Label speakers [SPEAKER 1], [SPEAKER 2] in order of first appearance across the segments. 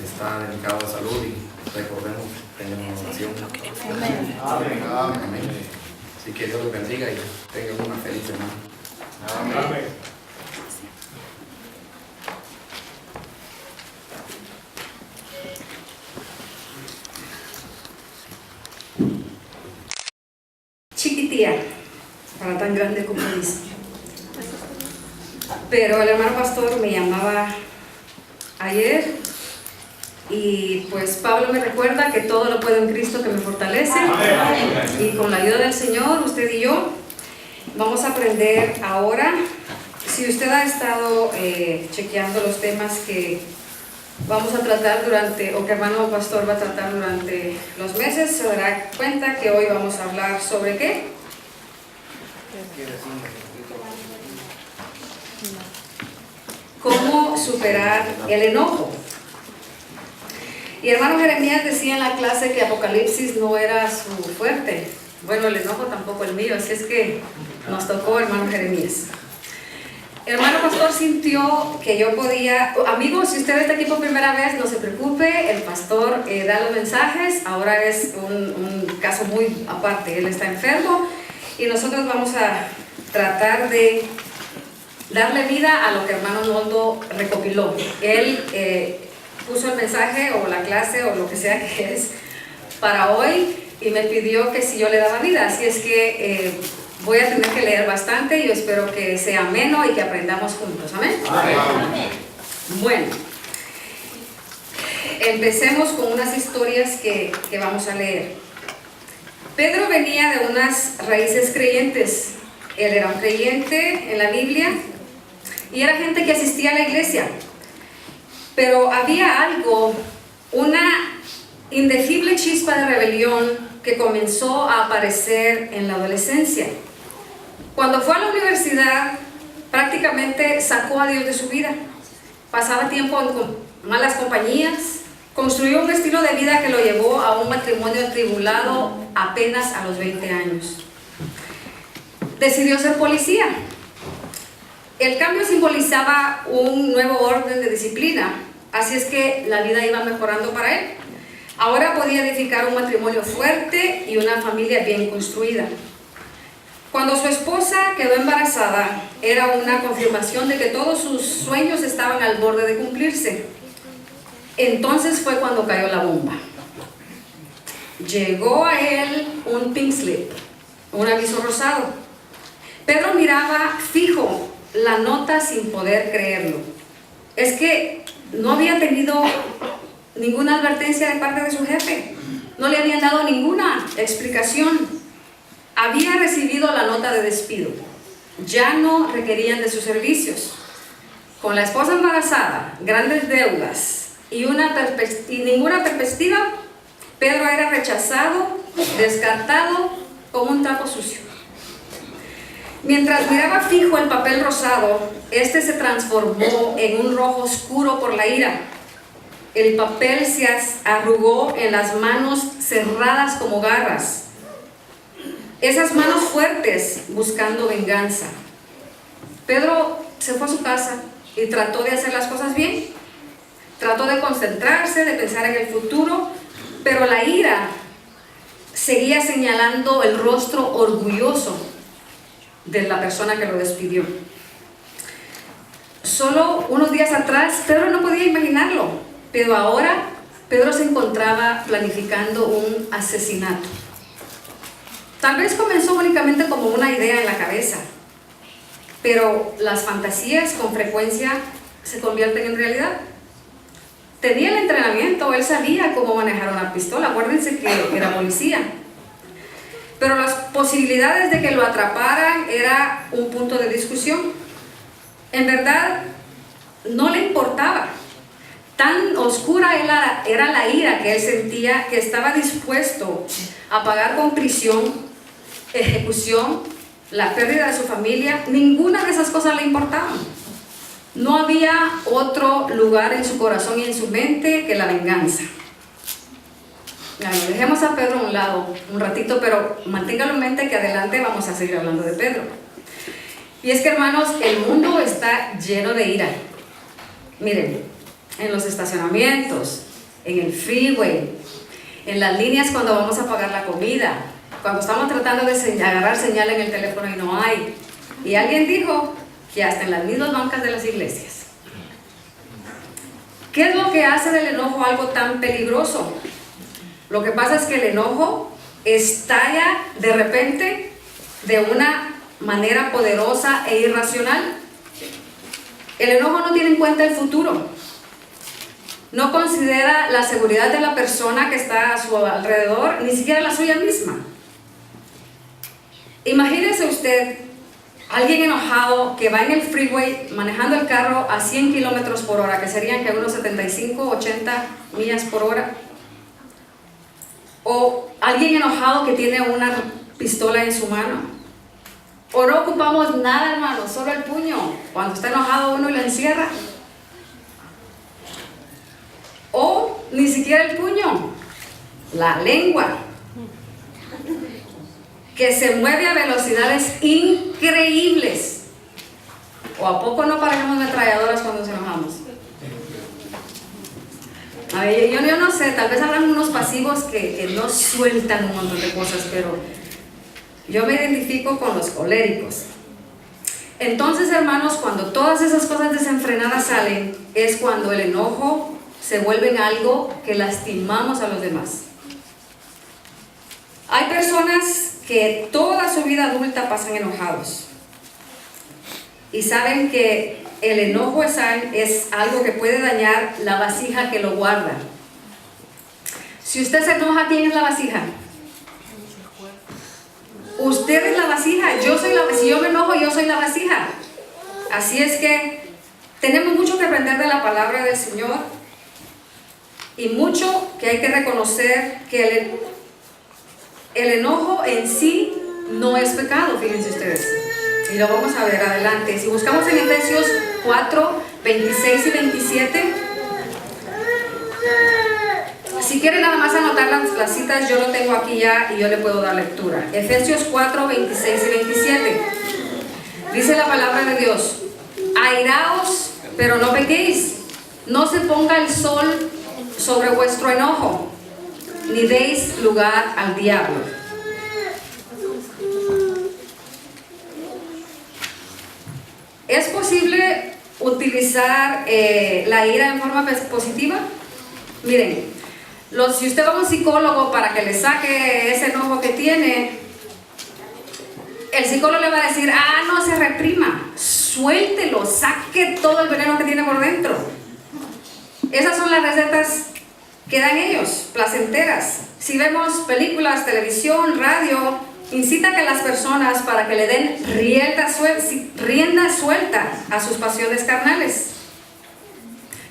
[SPEAKER 1] está dedicado a salud y recordemos, tenemos oración.
[SPEAKER 2] Amén.
[SPEAKER 1] Amén. Amén. Así que Dios los bendiga y tengan una feliz semana.
[SPEAKER 3] Amén.
[SPEAKER 2] Chiquitía, para tan grande como dice. Pero el hermano pastor me llamaba ayer y pues Pablo me recuerda que todo lo puedo en Cristo que me fortalece. Y con la ayuda del Señor, usted y yo, vamos a aprender ahora. Si usted ha estado chequeando los temas que vamos a tratar durante, o que hermano pastor va a tratar durante los meses, se dará cuenta que hoy vamos a hablar sobre ¿qué? Cómo superar el enojo. Y hermano Jeremías decía en la clase que Apocalipsis no era su fuerte. Bueno, el enojo tampoco el mío, así es que nos tocó hermano Jeremías. Hermano pastor sintió que yo podía, amigos, si usted está aquí por primera vez, no se preocupe, el pastor da los mensajes, ahora es un caso muy aparte, él está enfermo y nosotros vamos a tratar de darle vida a lo que hermano Noldo recopiló. Él puso el mensaje o la clase o lo que sea que es para hoy y me pidió que si yo le daba vida, así es que voy a tener que leer bastante y yo espero que sea ameno y que aprendamos juntos. ¿Amén?
[SPEAKER 3] Amén.
[SPEAKER 2] Bueno, empecemos con unas historias que vamos a leer. Pedro venía de unas raíces creyentes. Él era un creyente en la Biblia y era gente que asistía a la iglesia. Pero había algo, una indecible chispa de rebelión que comenzó a aparecer en la adolescencia. Cuando fue a la universidad, prácticamente sacó a Dios de su vida. Pasaba tiempo en malas compañías, construyó un estilo de vida que lo llevó a un matrimonio atribulado apenas a los 20 años. Decidió ser policía. El cambio simbolizaba un nuevo orden de disciplina, así es que la vida iba mejorando para él. Ahora podía edificar un matrimonio fuerte y una familia bien construida. Cuando su esposa quedó embarazada, era una confirmación de que todos sus sueños estaban al borde de cumplirse. Entonces fue cuando cayó la bomba. Llegó a él un pink slip, un aviso rosado. Pedro miraba fijo la nota sin poder creerlo. Es que no había tenido ninguna advertencia de parte de su jefe. No le habían dado ninguna explicación. Había recibido la nota de despido. Ya no requerían de sus servicios. Con la esposa embarazada, grandes deudas y ninguna perspectiva, Pedro era rechazado, descartado como un trapo sucio. Mientras miraba fijo el papel rosado, este se transformó en un rojo oscuro por la ira. El papel se arrugó en las manos cerradas como garras. Esas manos fuertes buscando venganza. Pedro se fue a su casa y trató de hacer las cosas bien. Trató de concentrarse, de pensar en el futuro, pero la ira seguía señalando el rostro orgulloso de la persona que lo despidió. Solo unos días atrás, Pedro no podía imaginarlo, pero ahora Pedro se encontraba planificando un asesinato. Tal vez comenzó únicamente como una idea en la cabeza, pero las fantasías con frecuencia se convierten en realidad. Tenía el entrenamiento, él sabía cómo manejar una pistola, acuérdense que era policía. Pero las posibilidades de que lo atraparan era un punto de discusión. En verdad, no le importaba. Tan oscura era la ira que él sentía que estaba dispuesto a pagar con prisión, ejecución, la pérdida de su familia. Ninguna de esas cosas le importaban. No había otro lugar en su corazón y en su mente que la venganza. Bueno, dejemos a Pedro a un lado un ratito, pero manténgalo en mente que adelante vamos a seguir hablando de Pedro. Y es que, hermanos, el mundo está lleno de ira. Miren, en los estacionamientos, en el freeway, en las líneas cuando vamos a pagar la comida, cuando estamos tratando de agarrar señal en el teléfono y no hay. Y alguien dijo que hasta en las mismas bancas de las iglesias. ¿Qué es lo que hace del enojo algo tan peligroso? Lo que pasa es que el enojo estalla de repente de una manera poderosa e irracional. El enojo no tiene en cuenta el futuro. No considera la seguridad de la persona que está a su alrededor, ni siquiera la suya misma. Imagínese usted alguien enojado que va en el freeway manejando el carro a 100 kilómetros por hora, que serían que unos 75, 80 millas por hora. O alguien enojado que tiene una pistola en su mano. O no ocupamos nada, hermano, solo el puño. Cuando está enojado uno lo encierra. O ni siquiera el puño, la lengua, que se mueve a velocidades increíbles. ¿O a poco no parecemos ametralladoras cuando nos enojamos? A ver, yo no sé, tal vez habrán unos pasivos que no sueltan un montón de cosas, pero yo me identifico con los coléricos. Entonces, hermanos, cuando todas esas cosas desenfrenadas salen, es cuando el enojo se vuelve en algo que lastimamos a los demás. Hay personas que toda su vida adulta pasan enojados y saben que el enojo es algo que puede dañar la vasija que lo guarda. Si usted se enoja, ¿quién es la vasija? Usted es la vasija. Si yo me enojo, yo soy la vasija. Así es que tenemos mucho que aprender de la palabra del Señor y mucho que hay que reconocer que el enojo en sí no es pecado, fíjense ustedes. Y lo vamos a ver adelante. Si buscamos en Efesios 4, 26 y 27. Si quieren nada más anotar las citas, yo lo tengo aquí ya y yo le puedo dar lectura. Efesios 4, 26 y 27. Dice la palabra de Dios: airaos, pero no pequéis. No se ponga el sol sobre vuestro enojo, ni deis lugar al diablo. ¿Es posible utilizar la ira en forma positiva? Miren, si usted va a un psicólogo para que le saque ese enojo que tiene, el psicólogo le va a decir: no se reprima, suéltelo, saque todo el veneno que tiene por dentro. Esas son las recetas que dan ellos, placenteras. Si vemos películas, televisión, radio, incita a las personas para que le den rienda suelta a sus pasiones carnales.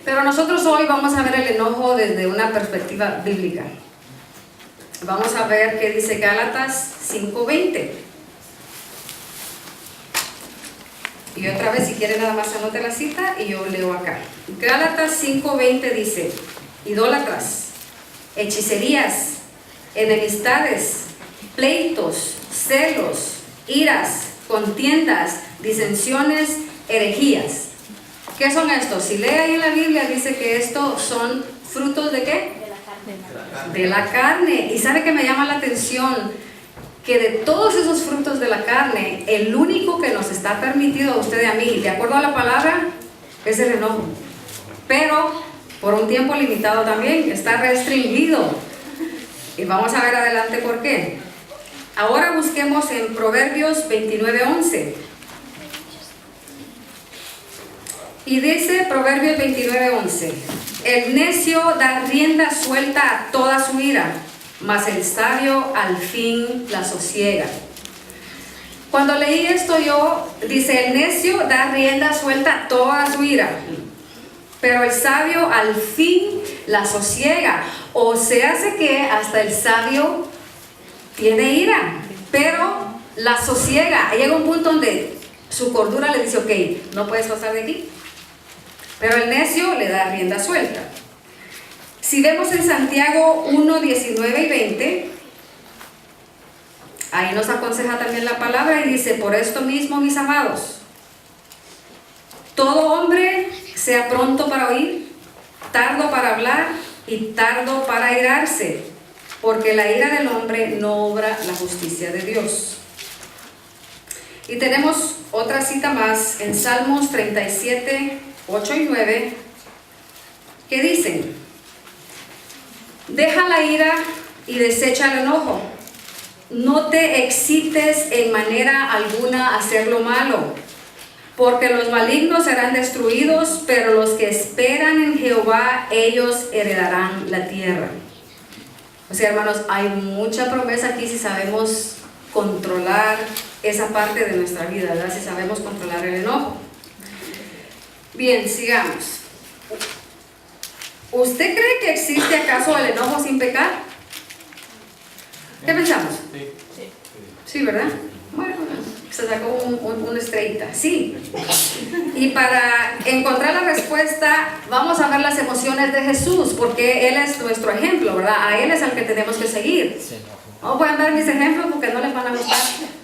[SPEAKER 2] Pero nosotros hoy vamos a ver el enojo desde una perspectiva bíblica. Vamos a ver qué dice Gálatas 5:20. Y otra vez, si quieren, nada más anote la cita y yo leo acá. Gálatas 5:20 dice: idólatras, hechicerías, enemistades, pleitos, celos, iras, contiendas, disensiones, herejías. ¿Qué son estos? Si lee ahí en la Biblia, dice que estos son frutos ¿de qué? De la carne. Y sabe que me llama la atención que de todos esos frutos de la carne, el único que nos está permitido a usted y a mí, de acuerdo a la palabra, es el enojo. Pero por un tiempo limitado también, está restringido. Y vamos a ver adelante por qué. Ahora busquemos en Proverbios 29:11. Y dice Proverbios 29:11: el necio da rienda suelta a toda su ira, mas el sabio al fin la sosiega. Cuando leí esto dice: el necio da rienda suelta a toda su ira, pero el sabio al fin la sosiega. O se hace que hasta el sabio tiene ira, pero la sosiega. Llega un punto donde su cordura le dice: ok, no puedes pasar de aquí. Pero el necio le da rienda suelta. Si vemos en Santiago 1, 19 y 20, ahí nos aconseja también la palabra y dice: por esto mismo, mis amados, todo hombre sea pronto para oír, tardo para hablar, y tardo para airarse, porque la ira del hombre no obra la justicia de Dios. Y tenemos otra cita más en Salmos 37, 8 y 9, que dicen: deja la ira y desecha el enojo. No te excites en manera alguna a hacer lo malo, porque los malignos serán destruidos, pero los que esperan en Jehová, ellos heredarán la tierra. O sea, hermanos, hay mucha promesa aquí si sabemos controlar esa parte de nuestra vida, ¿verdad? Si sabemos controlar el enojo. Bien, sigamos. ¿Usted cree que existe acaso el enojo sin pecar? ¿Qué pensamos? Sí, ¿verdad? Bueno, se sacó una estrellita. Sí. Y para encontrar la respuesta, vamos a ver las emociones de Jesús, porque Él es nuestro ejemplo, ¿verdad? A Él es al que tenemos que seguir. No pueden ver mis ejemplos porque no les van a gustar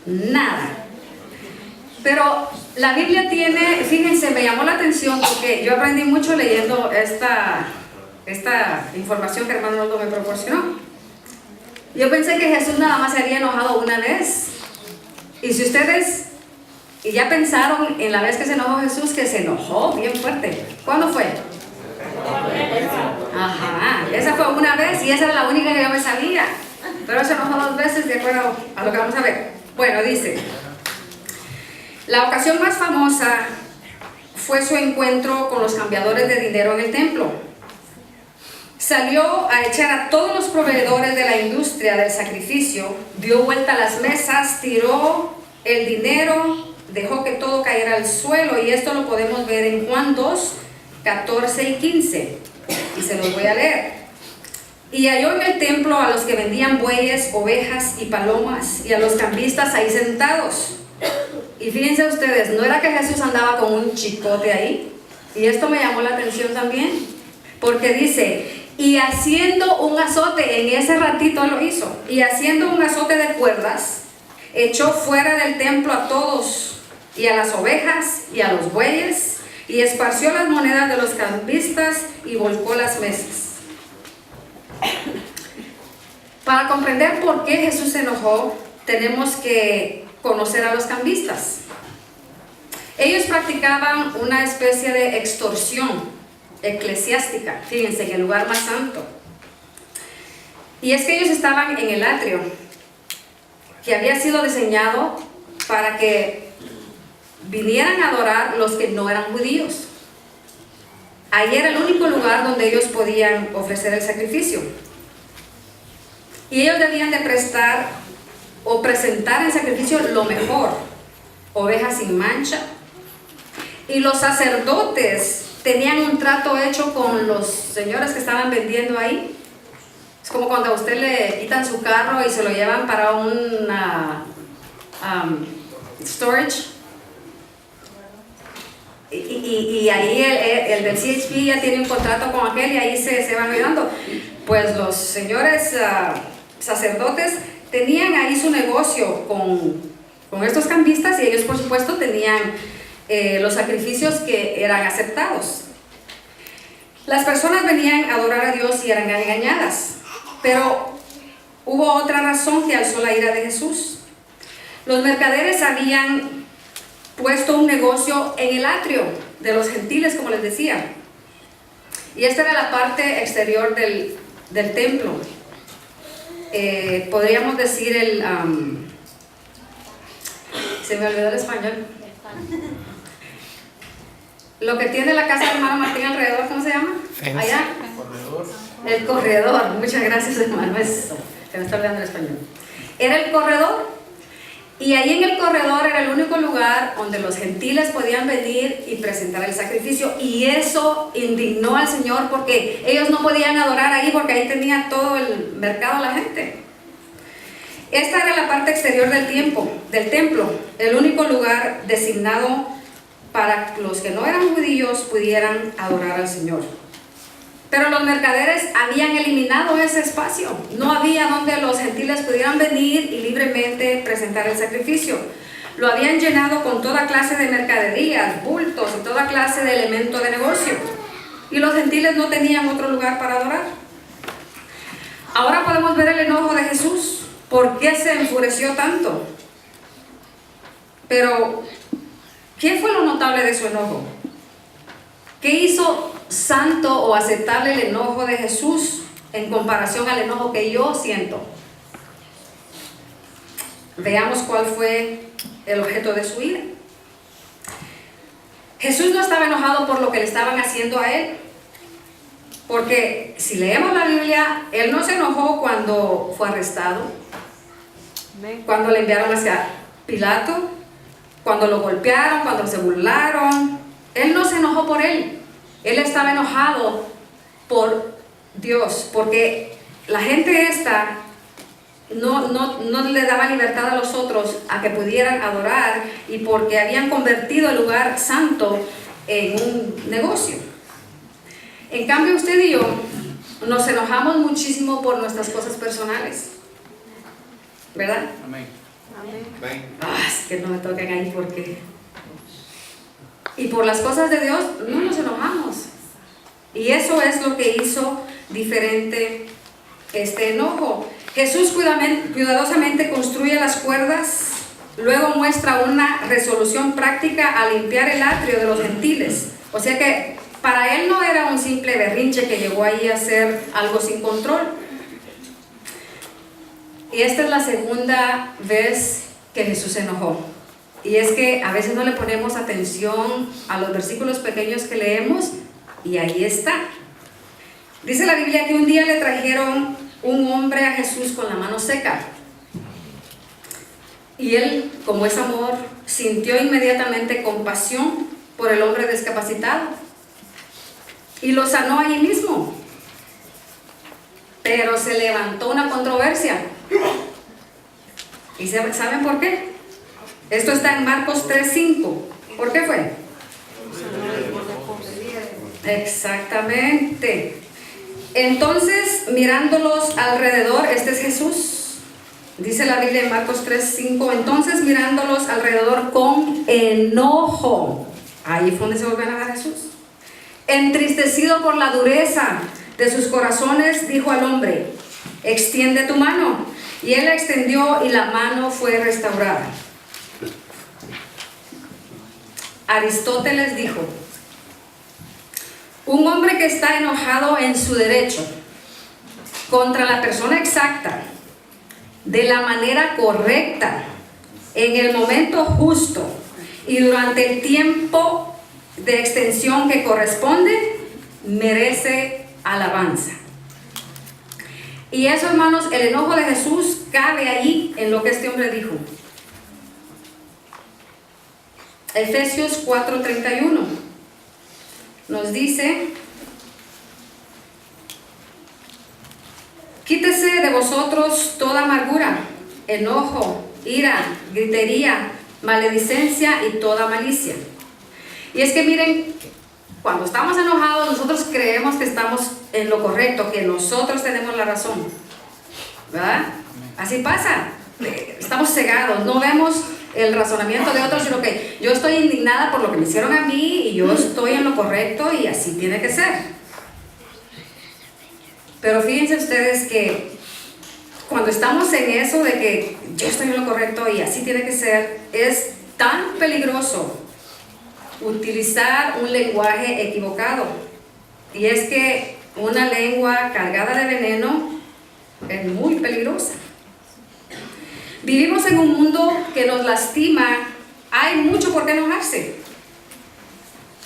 [SPEAKER 2] nada. Pero la Biblia tiene, fíjense, me llamó la atención porque yo aprendí mucho leyendo esta información que hermano Noldo me proporcionó. Yo pensé que Jesús nada más se había enojado una vez. Y si ustedes ya pensaron en la vez que se enojó Jesús, que se enojó bien fuerte. ¿Cuándo fue? Ajá, esa fue una vez y esa era la única que yo me sabía. Pero se enojó 2 veces de acuerdo a lo que vamos a ver. Bueno, dice: la ocasión más famosa fue su encuentro con los cambiadores de dinero en el templo. Salió a echar a todos los proveedores de la industria del sacrificio, dio vuelta a las mesas, tiró el dinero, dejó que todo cayera al suelo, y esto lo podemos ver en Juan 2, 14 y 15, y se los voy a leer. Y halló en el templo a los que vendían bueyes, ovejas y palomas, y a los cambistas ahí sentados. Y fíjense ustedes, ¿no era que Jesús andaba con un chicote ahí? Y esto me llamó la atención también, porque dice: y haciendo un azote, en ese ratito lo hizo, y haciendo un azote de cuerdas, echó fuera del templo a todos, y a las ovejas, y a los bueyes, y esparció las monedas de los cambistas, y volcó las mesas. Para comprender por qué Jesús se enojó, tenemos que conocer a los cambistas. Ellos practicaban una especie de extorsión eclesiástica, fíjense, en el lugar más santo. Y es que ellos estaban en el atrio, que había sido diseñado para que vinieran a adorar los que no eran judíos. Ahí era el único lugar donde ellos podían ofrecer el sacrificio. Y ellos debían de prestar o presentar en sacrificio lo mejor: ovejas sin mancha. Y los sacerdotes tenían un trato hecho con los señores que estaban vendiendo ahí. Es como cuando a usted le quitan su carro y se lo llevan para una storage. Y ahí el del CHP ya tiene un contrato con aquel y ahí se van ayudando. Pues los señores sacerdotes tenían ahí su negocio con estos cambistas, y ellos por supuesto tenían los sacrificios que eran aceptados. Las personas venían a adorar a Dios y eran engañadas, pero hubo otra razón que alzó la ira de Jesús. Los mercaderes habían puesto un negocio en el atrio de los gentiles, como les decía, y esta era la parte exterior del templo. Podríamos decir se me olvidó el español. Lo que tiene la casa del hermano Martín alrededor, ¿cómo se llama? Allá. El corredor. Muchas gracias, hermano. Eso, que me está olvidando el español. Era el corredor. Y ahí en el corredor era el único lugar donde los gentiles podían venir y presentar el sacrificio. Y eso indignó al Señor, porque ellos no podían adorar ahí, porque ahí tenía todo el mercado la gente. Esta era la parte exterior del templo, el único lugar designado para los que no eran judíos pudieran adorar al Señor. Pero los mercaderes habían eliminado ese espacio. No había donde los gentiles pudieran venir y libremente presentar el sacrificio. Lo habían llenado con toda clase de mercaderías, bultos y toda clase de elementos de negocio. Y los gentiles no tenían otro lugar para adorar. Ahora podemos ver el enojo de Jesús. ¿Por qué se enfureció tanto? Pero, ¿qué fue lo notable de su enojo? ¿Qué hizo santo o aceptable el enojo de Jesús en comparación al enojo que yo siento? Veamos cuál fue el objeto de su ira. Jesús no estaba enojado por lo que le estaban haciendo a él, porque si leemos la Biblia, él no se enojó cuando fue arrestado, cuando le enviaron hacia Pilato, cuando lo golpearon, cuando se burlaron. Él no se enojó por él estaba enojado por Dios, porque la gente esta no le daba libertad a los otros a que pudieran adorar, y porque habían convertido el lugar santo en un negocio. En cambio, usted y yo nos enojamos muchísimo por nuestras cosas personales, ¿verdad?
[SPEAKER 1] Amén.
[SPEAKER 3] Amén.
[SPEAKER 2] Es que no me toquen ahí porque... Y por las cosas de Dios no nos enojamos. Y eso es lo que hizo diferente este enojo. Jesús cuidadosamente construye las cuerdas, luego muestra una resolución práctica a limpiar el atrio de los gentiles. O sea que para él no era un simple berrinche que llegó ahí a hacer algo sin control. Y esta es la segunda vez que Jesús se enojó. Y es que a veces no le ponemos atención a los versículos pequeños que leemos, y ahí está. Dice la Biblia que un día le trajeron un hombre a Jesús con la mano seca. Y él, como es amor, sintió inmediatamente compasión por el hombre discapacitado y lo sanó allí mismo. Pero se levantó una controversia. ¿Y saben por qué? Esto está en Marcos 3:5. ¿Por qué fue? Exactamente. Entonces, mirándolos alrededor, este es Jesús. Dice la Biblia en Marcos 3:5. Entonces, mirándolos alrededor con enojo. Ahí fue donde se volvió a enojar Jesús. Entristecido por la dureza de sus corazones, dijo al hombre: extiende tu mano. Y él la extendió y la mano fue restaurada. Aristóteles dijo: un hombre que está enojado en su derecho contra la persona exacta, de la manera correcta, en el momento justo y durante el tiempo de extensión que corresponde, merece alabanza. Y eso, hermanos, el enojo de Jesús cabe allí en lo que este hombre dijo. Efesios 4:31 nos dice: quítese de vosotros toda amargura, enojo, ira, gritería, maledicencia y toda malicia. Y es que miren, cuando estamos enojados nosotros creemos que estamos en lo correcto, que nosotros tenemos la razón, ¿verdad? Así pasa, estamos cegados, no vemos el razonamiento de otros, sino que yo estoy indignada por lo que me hicieron a mí y yo estoy en lo correcto y así tiene que ser. Pero fíjense ustedes que cuando estamos en eso de que yo estoy en lo correcto y así tiene que ser, es tan peligroso utilizar un lenguaje equivocado. Y es que una lengua cargada de veneno es muy peligrosa. Vivimos en un mundo que nos lastima, hay mucho por qué enojarse.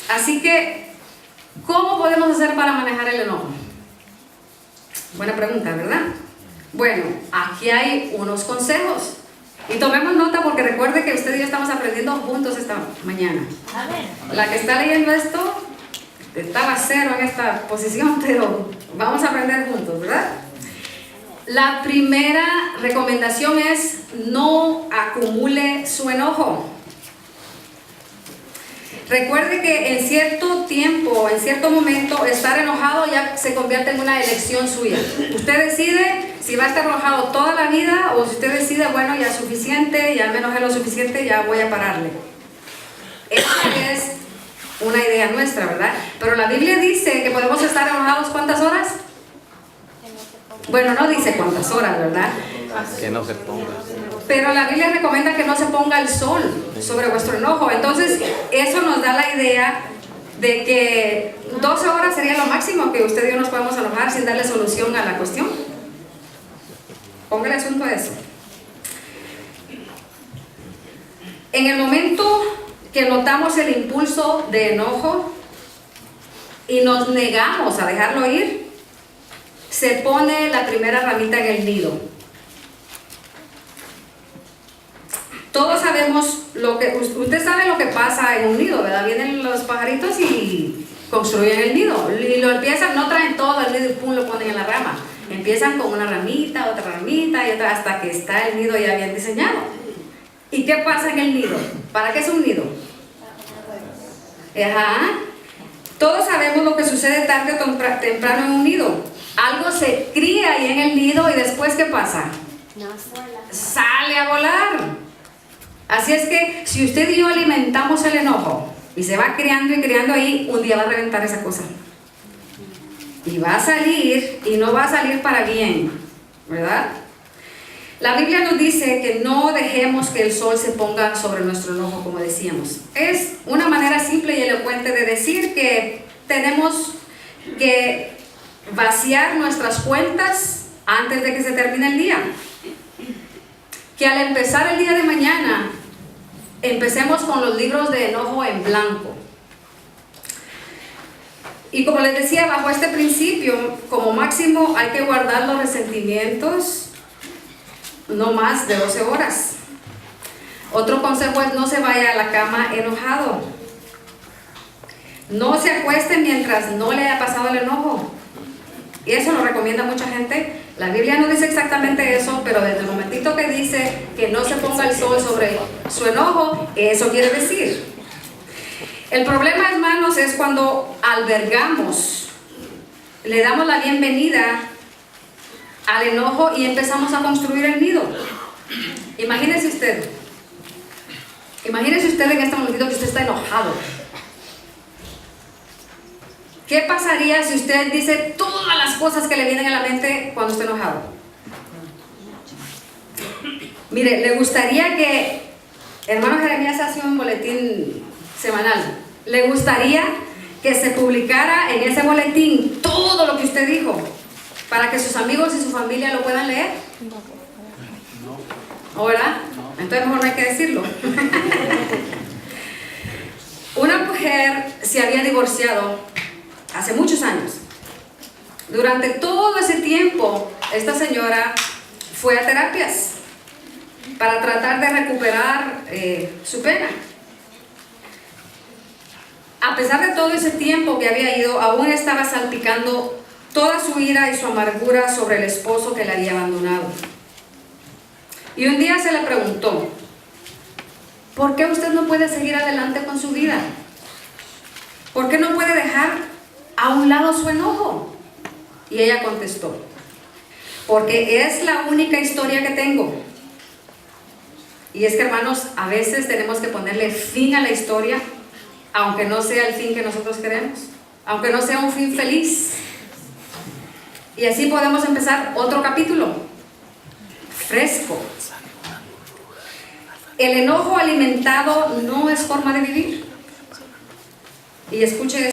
[SPEAKER 2] Así que, ¿cómo podemos hacer para manejar el enojo? Buena pregunta, ¿verdad? Bueno, aquí hay unos consejos. Y tomemos nota porque recuerde que usted y yo estamos aprendiendo juntos esta mañana. La que está leyendo esto estaba cero en esta posición, pero vamos a aprender juntos, ¿verdad? La primera recomendación es: no acumule su enojo. Recuerde que en cierto tiempo, en cierto momento, estar enojado ya se convierte en una elección suya. Usted decide si va a estar enojado toda la vida, o si usted decide, bueno, ya es suficiente, ya me enojé lo suficiente, ya voy a pararle. Esa es una idea nuestra, ¿verdad? Pero la Biblia dice que podemos estar enojados ¿cuántas horas? Bueno, no dice cuántas horas, ¿verdad?
[SPEAKER 3] Que no se ponga.
[SPEAKER 2] Pero la Biblia recomienda que no se ponga el sol sobre vuestro enojo. Entonces, eso nos da la idea de que 12 horas sería lo máximo que usted y yo nos podemos enojar sin darle solución a la cuestión. Póngale asunto a eso. En el momento que notamos el impulso de enojo y nos negamos a dejarlo ir, se pone la primera ramita en el nido. Todos sabemos usted sabe lo que pasa en un nido, ¿verdad? Vienen los pajaritos y construyen el nido. Y lo empiezan, no traen todo el nido y pum, lo ponen en la rama. Empiezan con una ramita, otra ramita y otra, hasta que está el nido ya bien diseñado. ¿Y qué pasa en el nido? ¿Para qué es un nido? Ajá. Todos sabemos lo que sucede tarde o temprano en un nido. Algo se cría ahí en el nido y después ¿qué pasa? Sale a volar. Así es que si usted y yo alimentamos el enojo y se va criando y criando ahí, un día va a reventar esa cosa. Y va a salir y no va a salir para bien, ¿verdad? La Biblia nos dice que no dejemos que el sol se ponga sobre nuestro enojo, como decíamos. Es una manera simple y elocuente de decir que tenemos que vaciar nuestras cuentas antes de que se termine el día. Que al empezar el día de mañana, empecemos con los libros de enojo en blanco. Y como les decía, bajo este principio, como máximo hay que guardar los resentimientos no más de 12 horas. Otro consejo es no se vaya a la cama enojado. No se acueste mientras no le haya pasado el enojo. Y eso lo recomienda mucha gente. La Biblia no dice exactamente eso, pero desde el momentito que dice que no se ponga el sol sobre su enojo, eso quiere decir. El problema, hermanos, es cuando albergamos, le damos la bienvenida al enojo y empezamos a construir el nido. Imagínese usted en este momentito que usted está enojado. ¿Qué pasaría si usted dice todas las cosas que le vienen a la mente cuando está enojado? Mire, le gustaría que, hermano Jeremías hace un boletín semanal, le gustaría que se publicara en ese boletín todo lo que usted dijo, para que sus amigos y su familia lo puedan leer. ¿O verdad? Entonces mejor no hay que decirlo. Una mujer se había divorciado hace muchos años. Durante todo ese tiempo, esta señora fue a terapias para tratar de recuperar su pena. A pesar de todo ese tiempo que había ido, aún estaba salpicando toda su ira y su amargura sobre el esposo que la había abandonado. Y un día se le preguntó, ¿por qué usted no puede seguir adelante con su vida? ¿Por qué no puede dejar a un lado su enojo? Y ella contestó, porque es la única historia que tengo. Y es que, hermanos, a veces tenemos que ponerle fin a la historia, aunque no sea el fin que nosotros queremos, aunque no sea un fin feliz. Y así podemos empezar otro capítulo fresco. El enojo alimentado no es forma de vivir. Y escuche